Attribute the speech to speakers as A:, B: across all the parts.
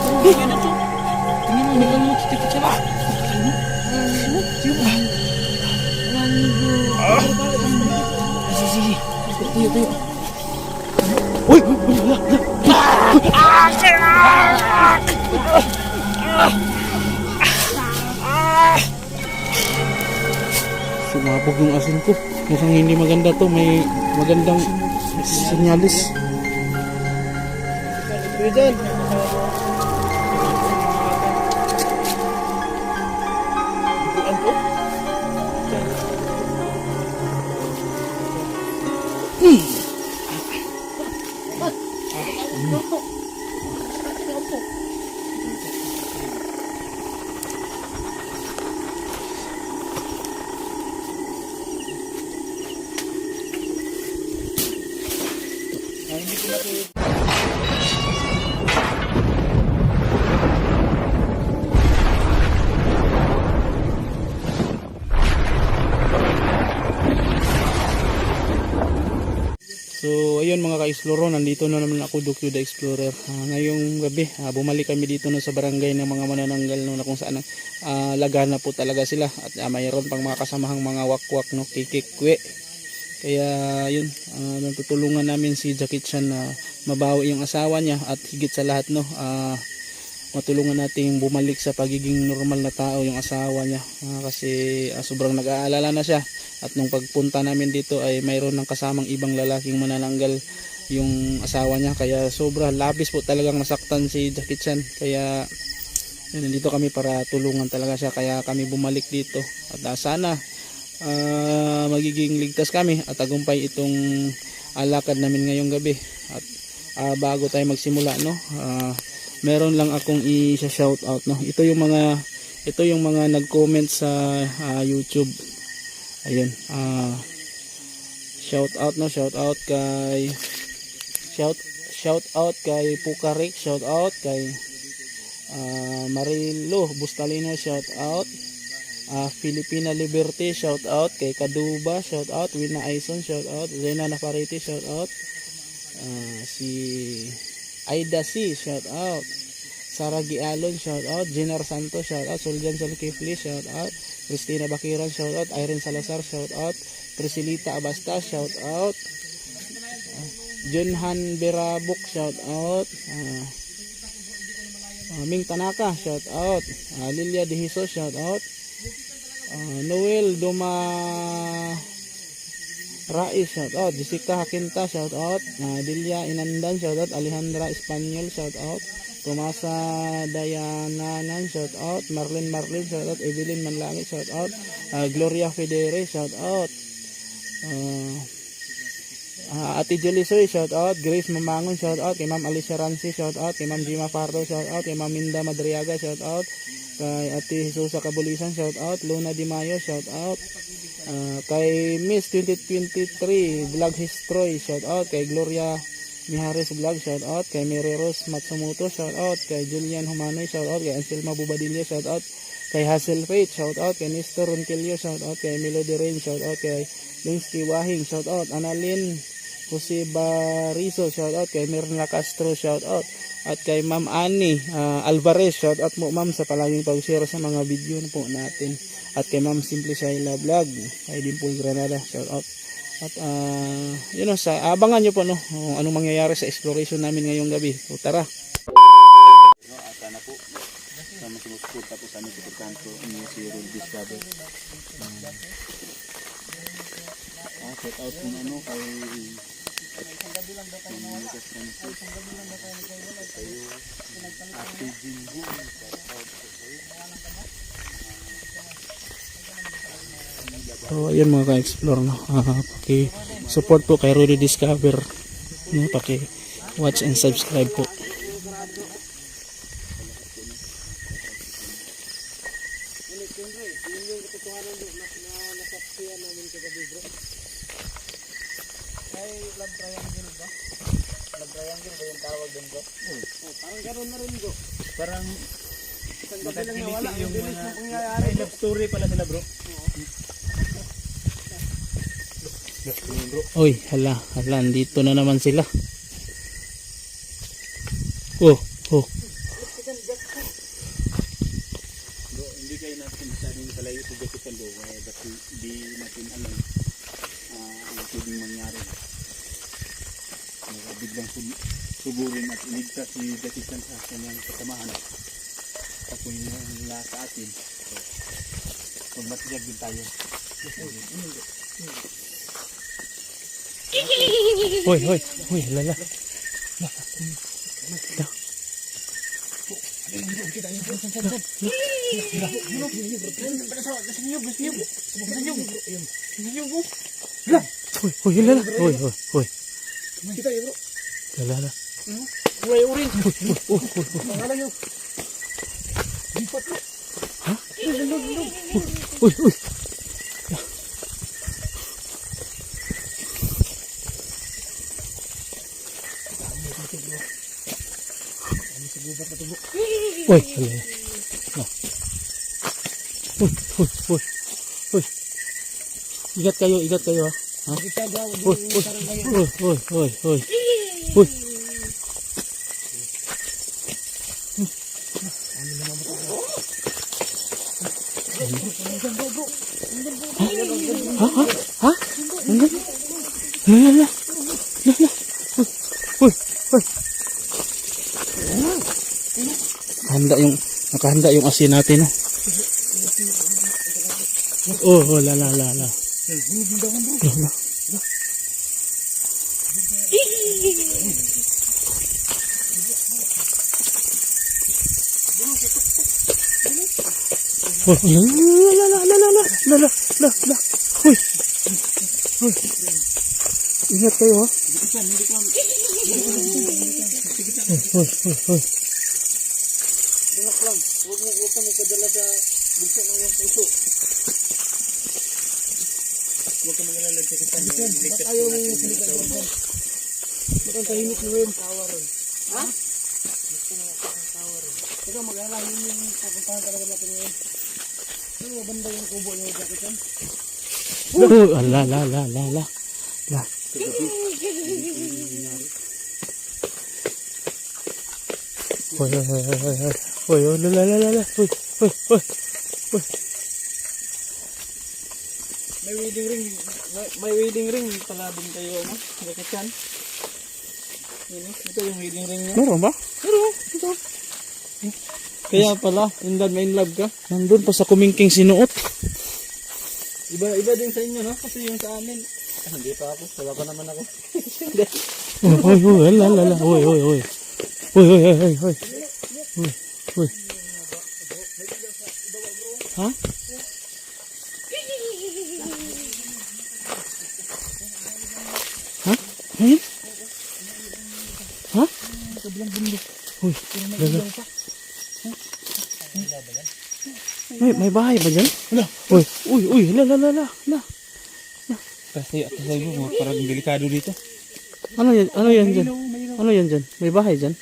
A: Tingnan mo, tingnan mo, titik siya. Sige. Tayo. Uy! Sumabog yung asin ko. Mukhang hindi maganda to. May magandang sinyalis. Pwede. So ayun mga ka-explorer, nandito na naman ako, Dokyo the Explorer. Ngayong gabi, bumalik kami dito no, sa barangay ng mga manananggal no, na kung saan lagana po talaga sila. At mayroon pang mga kasamahang mga wakwak no, kikikwe. Kaya yun, natutulungan namin si Jackie Chan na mabawi yung asawa niya. At higit sa lahat no, matulungan natin bumalik sa pagiging normal na tao yung asawa niya. Kasi sobrang nag-aalala na siya. At nung pagpunta namin dito ay mayroon ng kasamang ibang lalaking manananggal yung asawa niya. Kaya sobra labis po talagang nasaktan si Jackie Chan. Kaya yun, nandito kami para tulungan talaga siya. Kaya kami bumalik dito. At sana magiging ligtas kami at tagumpay itong alakad namin ngayong gabi. At bago tayo magsimula no, meron lang akong i-shout out no. Ito yung mga nag-comment sa YouTube. Ayun, shout out kay Pukarik, shout out kay Marilo Bustalino, shout out Filipina Liberty, shout out kay Kaduba, shout out Wina Aison, shout out Zena Napariti, shout out si Aida C, shout out Sara Gialon, shout out Jenar Santos, shout out Soljan Solkifli, shout out Christina Bakiran, shout out Irene Salazar, shout out Priscilita Abasta, shout out Junhan Berabuk, shout out Ming Tanaka, shout out Lilia De Jesus, shout out Noel Duma Rais, shout out Jessica Hakinta, shout out Dilia Inandan, shout out Alejandra Espanyol, shout out Tomasa Dayananan, shout out Marlene, shout out Evelyn Manlangit, shout out Gloria Federe, shout out Ate Jelisoy, shout out Grace Mamangon, shout out kay Ma'am Alicia Ransi, shout out kay Ma'am Jima Fardo, shout out kay Ma'am Minda Madriaga, shout out kay Ate Jesusa Kabulisan, shout out Luna Di Mayo, shout out kay Miss 2023 Vlog History, shout out kay Gloria Mihares Vlog, shout out kay Mary Rose Matsumoto, shout out kay Julian Humanoy, shout out kay Anselma Bubadilla, shout out kay Hazel Faith, shout out kay Nestor Ronquillo, shout out kay Melody Rain, shout out kay Linsky Wahing, shout out Annalyn Jose Barizo, shout out kay Mirna Castro, shout out at kay Ma'am Annie Alvarez, shout out mo ma'am sa palaging pag-share sa mga video na po natin, at kay Ma'am Simple Shaila Vlog, kay Dimple Granada, shout out. At yun know, sa abangan nyo po no, anong mangyayari sa exploration namin ngayong gabi. So tara. Sana po sama sumusuporta po sa amin sa kanto ni si Road Discover. Shout out kung ano kay gabi lang daw kayo wala. Gabi lang daw kayo wala. Ate Jingo. So ayun mga ka-explore no, paki-support po kay Rudy Discover no, paki-watch and subscribe po. Love triangle ba? Love triangle ba yung tawag doon bro? Parang gano'n na rin bro. Parang magkakiliti yung mga may love story pala sila bro. Oy, hala, andito na naman sila. Oh.
B: sugurin at iligtas si Jackie Chan sa kanyang kasamahan. Ako yung nila sa atin. So, magmatiyag din tayo.
A: Hoy, hoy, hoy, lala. Hoy, hoy, lala. Hoy, hoy, hoy. Lala.
B: Uy, orange.
A: Hoy, hoy, hoy.
B: Pangalan nyo.
A: Ha? Hoy, hoy. Hoy, lala. Hoy, hoy, hoy. Hoy. Ingat kayo ha. Ha? Hoy, hoy, hoy, hoy, hoy, hoy. Hoy. Ha? Ha? Ha? Nandun? Lala. Lala. Hoy, hoy. Nakahanda yung asin natin, no? Oh, oh, lala. Lala. Oh, lala. Hoy. Hoy. Ingat kayo, ha? Hoy, hoy, hoy.
B: Relax lang. Huwag ka magpadala sa bulsa ng iyong puso. Huwag ka mag-alala sa kita. Ba't ayaw mo yung silikan ko? Ba't ang tahimik mo yung tawa ron? Ha? Gusto na ang tawa ron. Ikaw mag-alala yung pupuntahan talaga natin ngayon. Ano mabanda yung kubo yung jacket?
A: Oh, la. Hoy, la. Hoy.
B: May wedding ring pala din kayo, no? Jackie Chan. Ito yung wedding ring niya.
A: Meron ba?
B: Pero, ito. Kaya pala, in love ka.
A: Nandun pa sa kumingking sinuot.
B: Iba din sa inyo, no? Kasi yung sa amin, hindi pa ako. Wala pa naman ako.
A: Hoy, la. Hoy. Hoy. Ha? Ha? Hoy. Ha?
B: Kabilang bundok.
A: Hoy, lala. May bahay ba dyan? Uy, la.
B: Kasi at sa iyo, parang delikado dito.
A: Ano yan dyan? Ano yan dyan? May bahay dyan?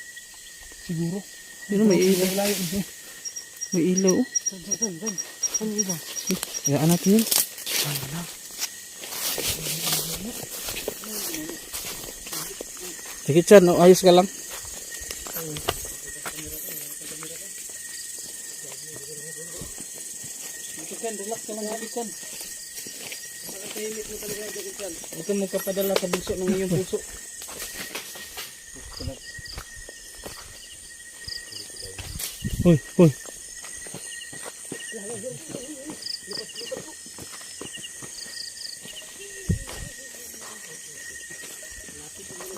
B: Siguro.
A: Yun, may ilaw. May ilaw, oh.
B: Ano ba?
A: Hayaan natin yun. Jackie Chan, ayos ka lang.
B: Jackie Chan, relax ka lang, Jackie Chan. Nakatahimik mo talaga, Jackie Chan. Ito magpapadala sa bulso ng iyong puso.
A: Hoy.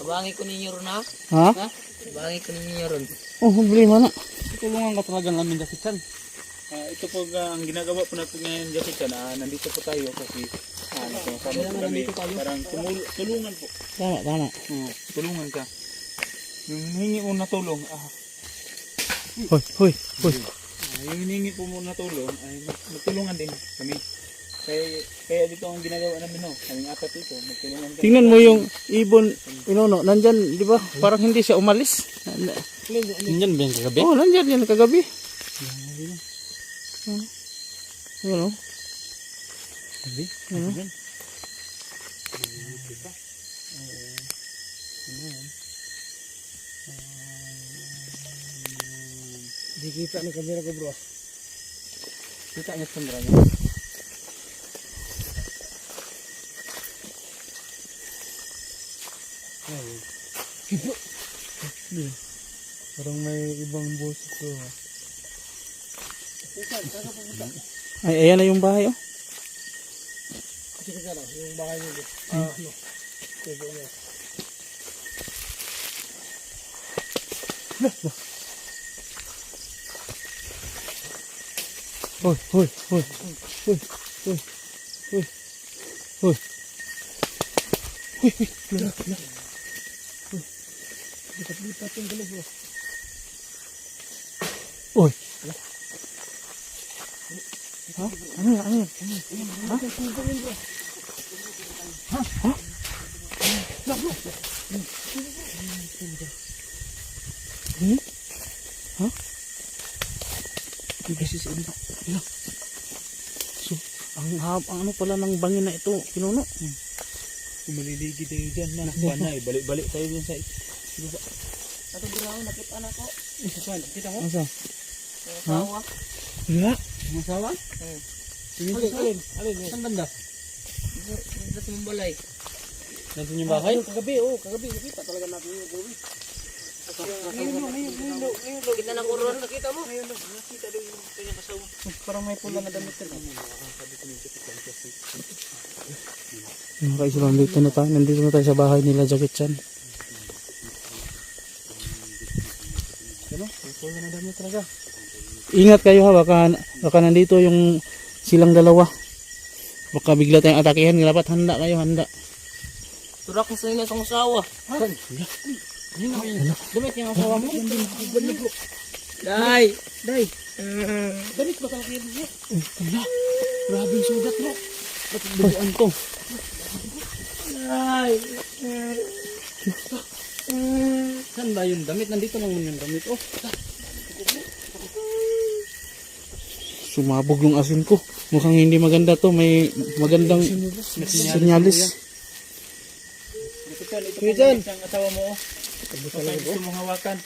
B: Abangi ko ninyo ron, ha?
A: Ha?
B: Abangi ko ninyo ron.
A: Oh, problema na.
B: Tulungan ka talaga namin, Jackie Chan. Ito po ang ginagawa po natin ngayon, Jackie Chan. Nandito po tayo kasi sama po kami. Parang tulungan po.
A: Tama.
B: Tulungan ka. Yung hinihingi mo na tulong,
A: Hoy.
B: yung hinihingi po mo na tulong, ay magtulungan din kami. Kaya dito ang ginagawa namin, no? Kaming apat dito, magtulungan kami.
A: Tingnan mo yung ibon, nandyan, di ba? Parang hindi siya umalis.
B: Nandyan ba yung kagabi?
A: Oh, nandyan yan kagabi. Yun, oh.
B: Kagabi?
A: Ano?
B: Di kita ng kamera ko, bro. Kita niya sa niya. Di. Parang may ibang boses to. Ha?
A: Ay, ayan na yung bahay, oh.
B: Sige ka lang, yung bahay niyo. Ano? Kubo niya.
A: Hoy, hoy, hoy. Hoy, hoy, hoy. Hoy. Hoy, hoy.
B: Lipat-lipat yung galog bro.
A: Hoy. Ha? Ano yan? Ano yan? Ha? Ha? Ha? Hmm? Ha? This is ano? So, ang ano pala ng bangin na ito, pinuno.
B: Kung maliligi tayo dyan na nakapana eh. Balik-balik tayo dyan sa
C: Ato bro, nakita na ko.
B: Saan? Kita mo?
A: Asa?
C: Tawa.
A: Wala.
B: Masawa?
C: Alin?
B: Alin? Saan banda?
C: Dito sa Mambalay.
B: Nandun yung bahay?
C: Kagabi, nakita talaga natin yung kagabi. Ngayon, kita na kuron, nakita mo? Nakita daw yung kanyang kasawa.
B: Parang may pula na damit ka.
A: Mga kaisulang, nandito na tayo sa bahay nila Jackie Chan.
B: Ano? May pula na damit talaga.
A: Ingat kayo ha, baka nandito yung silang dalawa. Baka bigla tayong atakihan, dapat handa kayo, handa.
C: Turak mo sa inyo sa kasawa.
B: Saan?
C: Damit yung kasawa mo? Day!
B: Day!
C: Damit ba talaga yun?
A: Wala,
B: Grabe yung sugat mo.
A: ba't duguan to?
C: Day!
B: Saan ba yung damit? Nandito lang yung damit. Oh,
A: Sumabog yung asin ko. Mukhang hindi maganda to, may magandang sinyalis.
B: ito po damit ng asawa mo. Oh. Baka gusto mong hawakan.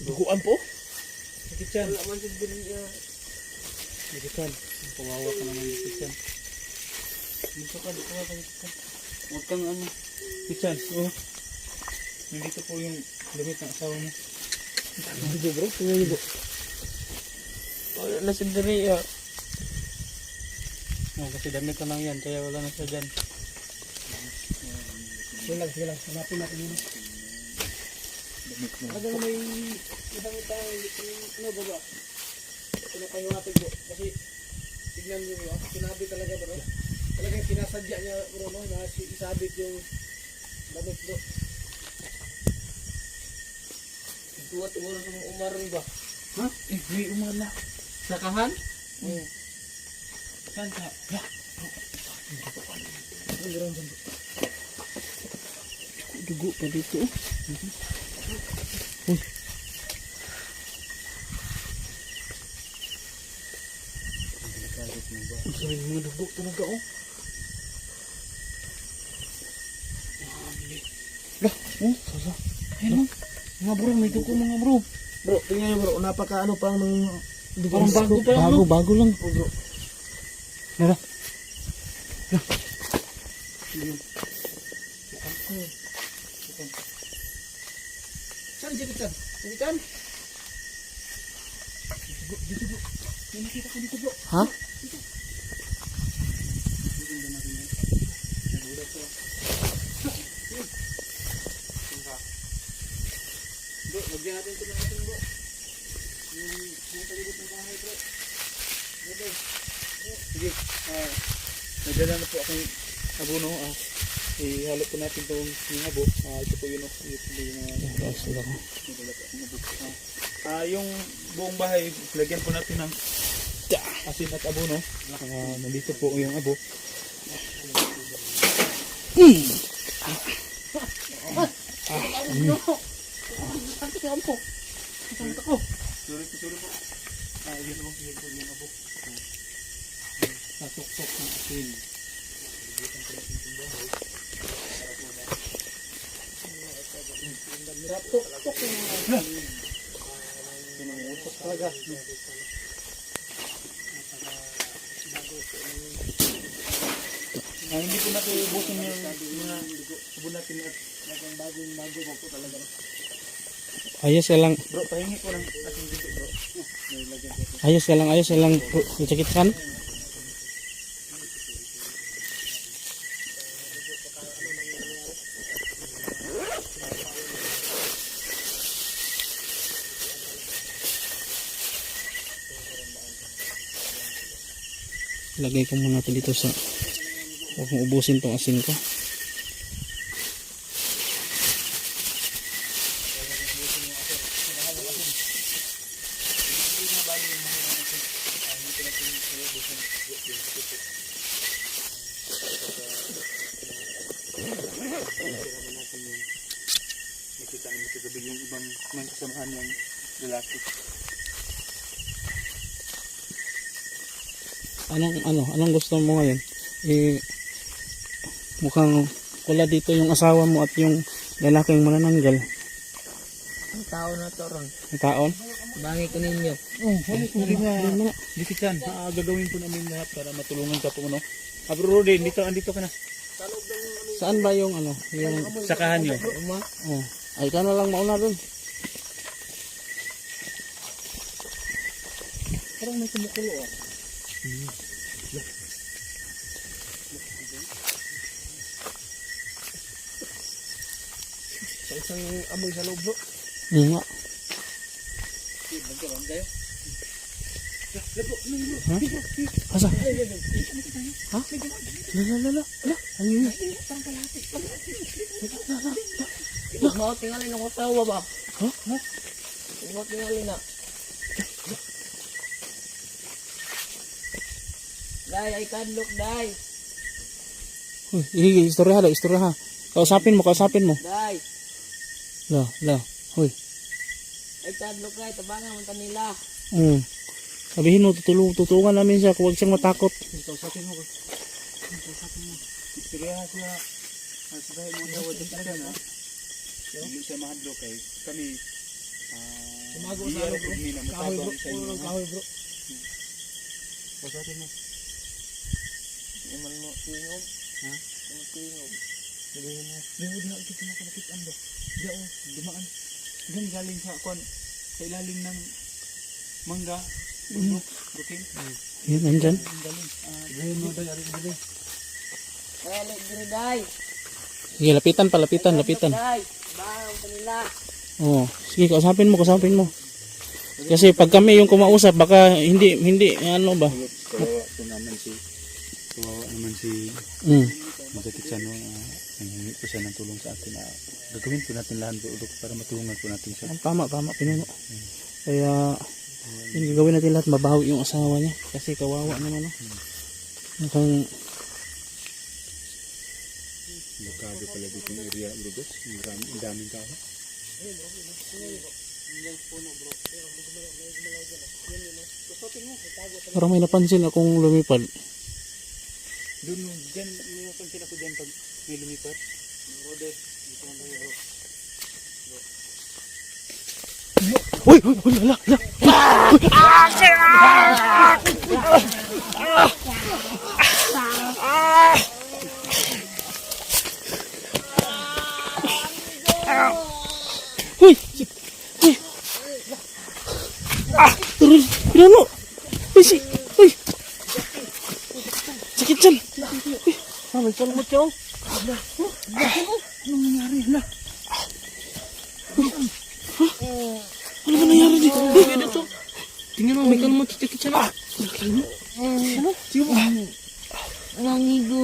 B: Duguan po? Kitchen.
C: Wala man siya din
B: Kitchen. Kawawa ka naman yung kitchen. Dito ka kitchen. Huwag kang ano. Kitchen. Oh. Nandito po yung damit ng asawa mo. Dito bro. Tingnan niyo bro.
C: Wala na si Dria.
B: Oh, kasi damit na lang yan. Kaya wala na siya dyan. Sige lang. Hanapin natin yun. Damit na.
C: Talagang may ibang tayo ano baba. Pinapahiwatig bro. Kasi tignan nyo bro. Sinabi talaga bro. Talagang pinasadya niya bro no. Na isabit yung damit bro. Tuwa siguro sa mga umarong ba?
B: Ha? May umala.
C: Sakahan?
B: Saan ka?
A: Dugo pa dito.
B: Ang sabi ng mga dugo talaga oh.
A: Sasa. Ayun, mga bro, may dugo mga bro.
C: Bro, tingnan nyo bro. Napaka ano pang ng
A: Parang bago pa lang. Bago lang.
C: oh, bro.
A: Nara.
C: Saan si Kitan? Si Kitan?
A: Ha?
C: Bro, lagyan natin ito natin bro. Yung palibot ng bahay bro. Bro.
B: Sige. Nadala na po akong abono. Ihalo po natin itong yung abo. Ito po yun. Ito po yung nadala po akong abo. Yung buong bahay, lagyan po natin ng asin at abono. Nandito po yung abo. Sorry po. Yun po yung abo. Natuktok ng asin.
C: Tok yung
B: Pinuutok talaga. Hindi po natin ubusin yung mga ubon natin at bagong bago po talaga.
A: Ayos ka lang.
B: Bro, pahingi ko ng ating dito bro. May lagyan ko.
A: Ayos ka lang. Sakit-sakitan. Lagay ko muna natin dito sa, huwag mong ubusin tong asin ko.
B: Nakita namin sa gabi yung ibang mga kasamahan ng lalaki.
A: Anong gusto mo ngayon? Mukhang wala dito yung asawa mo at yung lalaking manananggal.
C: Ang tao na to ron.
A: Ang taon?
C: Bangi ko ninyo.
B: Pwede na. Dikitan, gagawin po namin lahat para matulungan ka po, no? Bro Rodin, andito ka na.
A: Saan ba yung yung
B: Sakahan nyo.
A: oh, ay ka na lang mauna doon.
B: Parang may kumukulo, ah.
C: Sa isang amoy sa loob bro.
A: Nga.
B: Magkaroon kayo?
A: Ha? Asa? Ha? Lala. Ano yun?
C: Mau tinggalin ang asawa ba?
A: Ha?
C: Mau tinggalin na. Day, ay kadlok, day.
A: Istorya ha. Kausapin mo.
C: Day,
A: La. Hoy.
C: ay kadlok kay tabangan man kanila.
A: Sabihin mo, tutulungan namin siya, huwag siyang matakot.
B: Kausapin mo. Istoryahan siya. Sabihin mo daw, dito ka na. Hindi siya mahadlo kay kami.
C: Sumago
B: sa ano, bro.
C: Kahoy bro, puro kahoy bro.
B: Kausapin mo.
C: Iman mo tingog.
B: Ha?
C: Ano tingog?
B: Sabihin mo. Lingod na ito pinakalapitan ba? Diyan, dumaan. Diyan galing sa sa ilalim ng mangga. Buking.
A: Yan, nandyan.
B: Galing. Sabihin mo daw, galing.
C: Ay, ligre day.
A: Sige, lapitan.
C: Day, tabangan kanila.
A: Oh, sige, kausapin mo. Kasi pag kami yung kumausap, baka hindi, ba?
B: Kawawa naman si Magkakit sa nangingi po siya ng tulong sa atin. Gagawin po natin lahat para matulungan po natin siya.
A: Tama, pinuno. Kaya, yung gagawin natin lahat, mabawi yung asawa niya. Kasi kawawa naman, no? Mukhang,
B: Bukado pala dito yung area, Burgos. Ang daming tao.
A: parang may napansin akong lumipad.
B: Doon, dyan, may napansin ako dyan pag may lumipat. Rode, dito lang tayo, bro.
A: Uy, la. Uy. Turun, pinuno. Uy. Sakit dyan.
C: May kalmot siya oh.
A: Anong nangyari? Ano ba nangyari dito?
C: Tingnan mo, may kalmot siya na. Nangigo.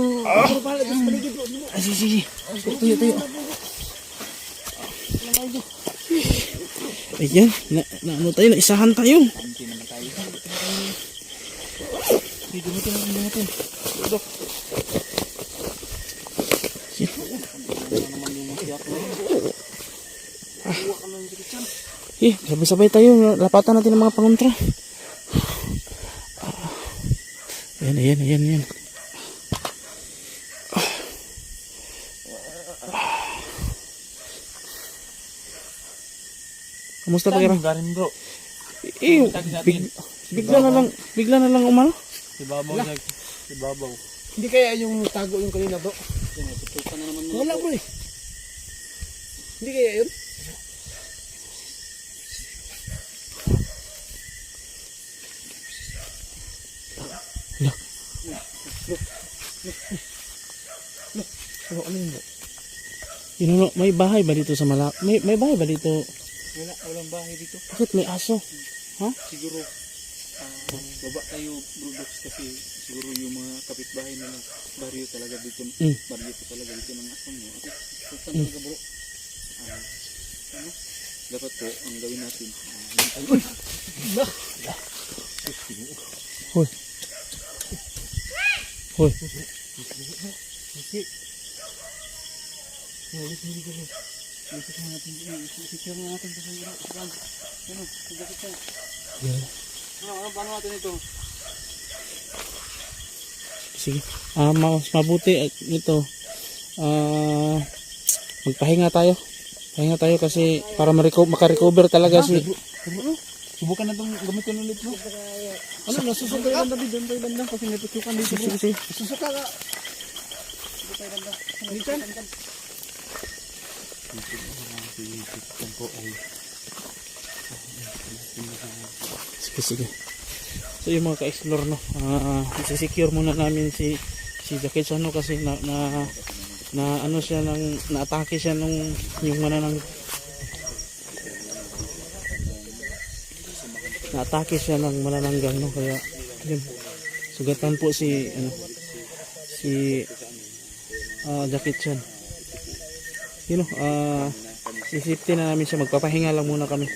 A: Sige. Tayo. Ayan, ano tayo, naisahan tayo.
B: Dumating natin. Dok.
A: Sabay-sabay tayo, lapatan natin ang mga pangontra. Ayan. Kamusta pa kira?
B: Garin bro.
A: Bigla na lang umano.
B: Si Babaw.
C: Hindi kaya yung tago yung kanina bro?
B: Tutukan na naman mo.
C: Wala bro eh. Hindi kaya yun? Ano yun bro?
A: Yun, may bahay ba dito sa Malak? May bahay ba dito?
B: Walang bahay dito.
A: Bakit may aso? Ha?
B: Siguro, baba tayo Brudox kasi siguro yung mga kapitbahay nila, baryo talaga dito. Baryo ko talaga dito ng aso mo. Okay, tutukan talaga bro. Ano? Dapat po, ang gawin natin.
A: Hoy. Hoy.
B: Secure na natin sa iyo. Ano? Bakit tayo? Paano natin ito?
A: Sige. Mas mabuti ito. Magpahinga tayo. Pahinga tayo kasi para makarecover talaga si
B: Subukan na itong gamitin ulit bro.
C: Ano, nasusuka yung banda doon tayo banda kasi may putukan dito bro.
A: Sige.
C: Susuka ka. Dito.
A: Sige. So yung mga ka-explore no, i-secure muna namin si Jackie Chan no kasi na ano siya ng na-atake siya nung yung na-atake siya ng manananggal no kaya yun sugatan po si Jackie Chan. Sisipti na namin siya, magpapahinga lang muna kami.